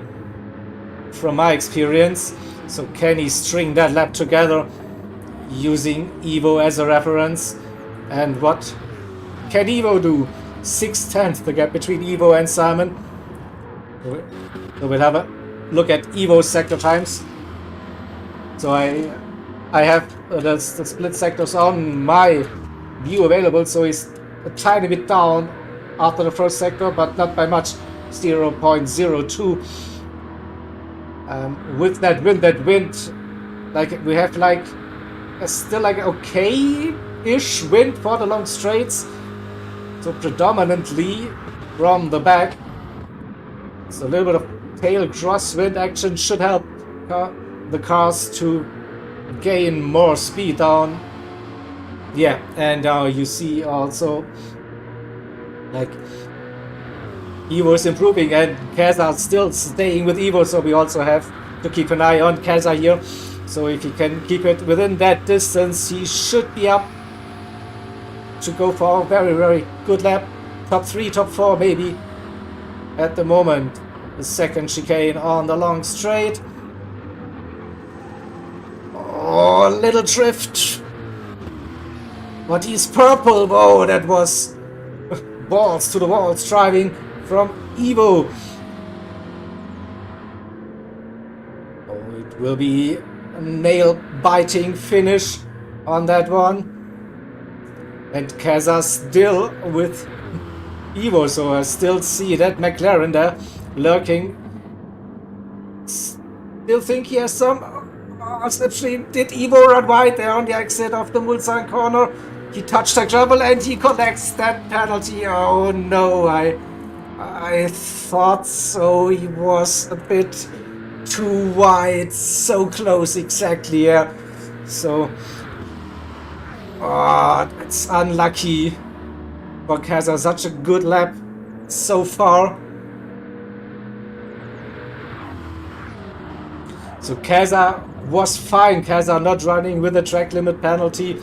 from my experience. So can he string that lap together using Evo as a reference? And what can Evo do? 6/10 the gap between Evo and Simon. So we'll have a look at Evo's sector times. So I have the split sectors on my view available, so he's a tiny bit down after the first sector, but not by much, 0.02. With that wind, like we have like still like okay-ish wind for the long straights. So predominantly from the back. So a little bit of tail crosswind action should help the cars to gain more speed down. Yeah, and now you see also like Evo is improving and Kaza still staying with Evo, so we also have to keep an eye on Kaza here. So if he can keep it within that distance, he should be up to go for a very good lap. Top 3, top 4 maybe at the moment. The second chicane on the long straight. Oh, little drift. But he's purple. Whoa, that was balls to the walls driving from Evo. Oh, it will be a nail-biting finish on that one. And Kaza still with Evo, so I still see that McLaren there lurking. Still think he has some slipstream. Did Evo run wide there on the exit of the Mulsanne corner? He touched the gravel and he collects that penalty. Oh no, I thought so. He was a bit too wide, so close exactly. Yeah. So it's unlucky for Kaza. Such a good lap so far. So Kaza was fine. Kaza not running with a track limit penalty.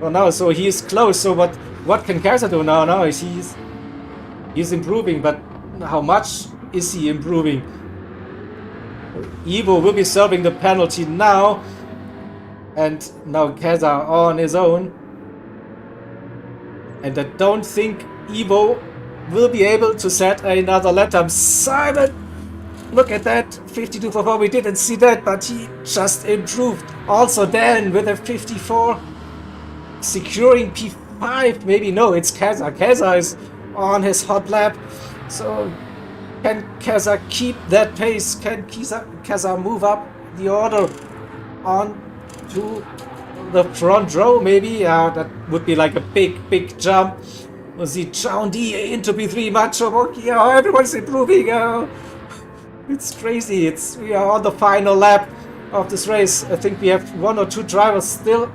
Oh no, so he's close. So what can Kaza do now? No, he's improving, but how much is he improving? Evo will be serving the penalty now, and now Kaza on his own. And I don't think Evo will be able to set another lap time. Simon, look at that, 52 for 4. We didn't see that, but he just improved. Also Dan with a 54, securing P5. Maybe no, it's Kaza. Kaza is on his hot lap. So can Kaza keep that pace? Can Kaza move up the order on to the front row? Maybe that would be like a big jump. We'll see Chow D into P3, Macho Monkey. Oh, everyone's improving. It's crazy. We are on the final lap of this race. I think we have 1 or 2 drivers still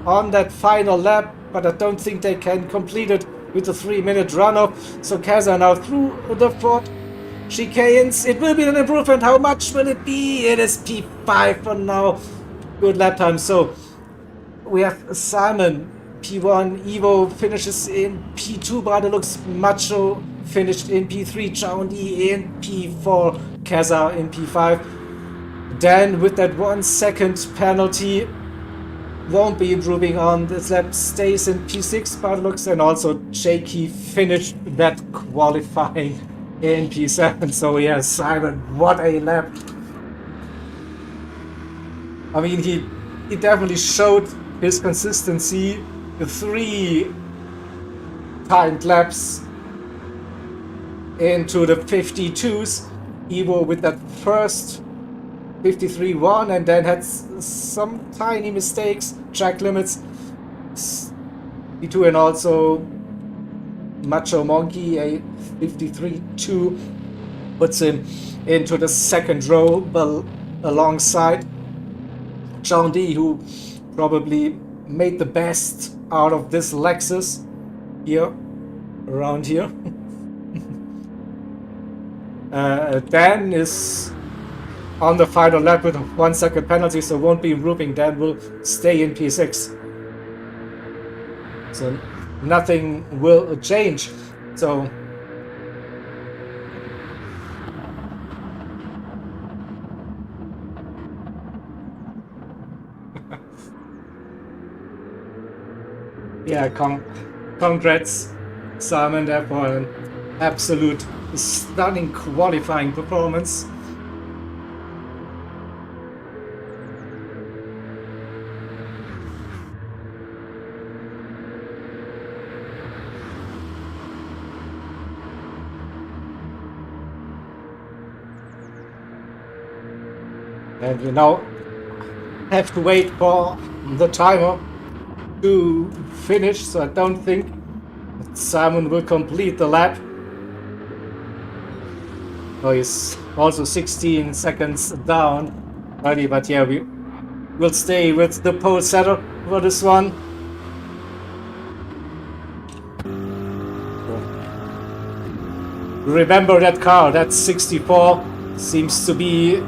on that final lap, but I don't think they can complete it with the 3-minute runoff. So Kaza now through the 4th chicanes. It will be an improvement. How much will it be? It is P5 for now. Good lap time. So we have Simon P1, Evo finishes in P2, but it looks Macho finished in P3, Chaundi in P4, Kaza in P5. Dan with that 1 second penalty won't be improving on this lap, stays in P6, but looks, and also Jakey finished that qualifying in P7. So yeah, Simon, what a lap. I mean, he definitely showed his consistency. The 3 timed laps into the 52s. Evo with that first 53-1 and then had some tiny mistakes, track limits. P2, and also Macho Monkey, a 53-2, puts him into the second row alongside John D, who probably made the best out of this Lexus here, around here. Dan is on the final lap with a 1 second penalty, so won't be improving. Dan will stay in P6. So nothing will change. So yeah, congrats, Simon, there for an absolute stunning qualifying performance. And we now have to wait for the timer to finish, so I don't think Simon will complete the lap. Oh, he's also 16 seconds down already, but yeah, we will stay with the pole setter for this one. Remember that car, that 64 seems to be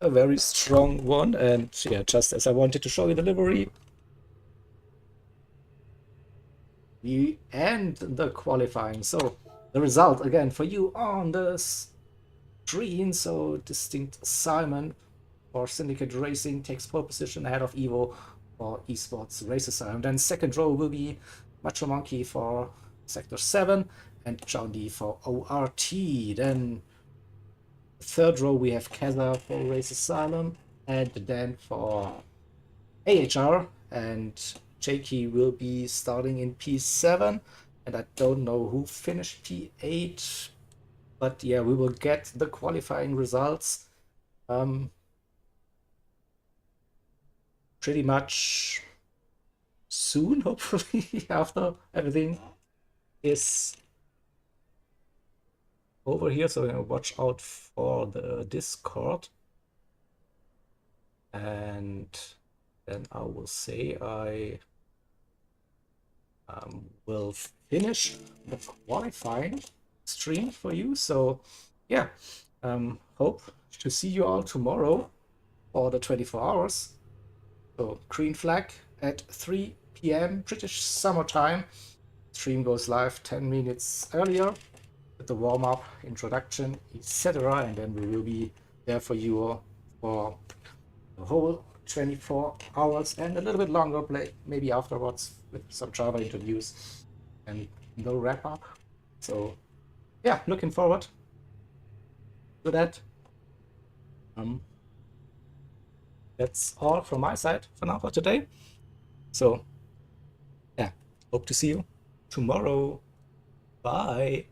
a very strong one, and yeah, just as I wanted to show you the livery. We end the qualifying. So the result again for you on the screen. So Distinct Simon for Syndicate Racing takes pole position ahead of Evo for Esports Races. And then second row will be Macho Monkey for Sector 7 and John D for ORT. Then third row we have Kaza for Race Asylum and Dan for AHR, and Jakey will be starting in P7, and I don't know who finished P8, but yeah, we will get the qualifying results pretty much soon, hopefully, after everything is over here. So watch out for the Discord, and then I will say I will finish the qualifying stream for you. So yeah, hope to see you all tomorrow for the 24 hours. So green flag at 3 p.m. British summer time. Stream goes live 10 minutes earlier with the warm-up, introduction, etc. And then we will be there for you for the whole 24 hours and a little bit longer play, maybe afterwards with some Java introduce and no wrap-up. So yeah, looking forward to that. That's all from my side for now for today. So yeah, hope to see you tomorrow. Bye.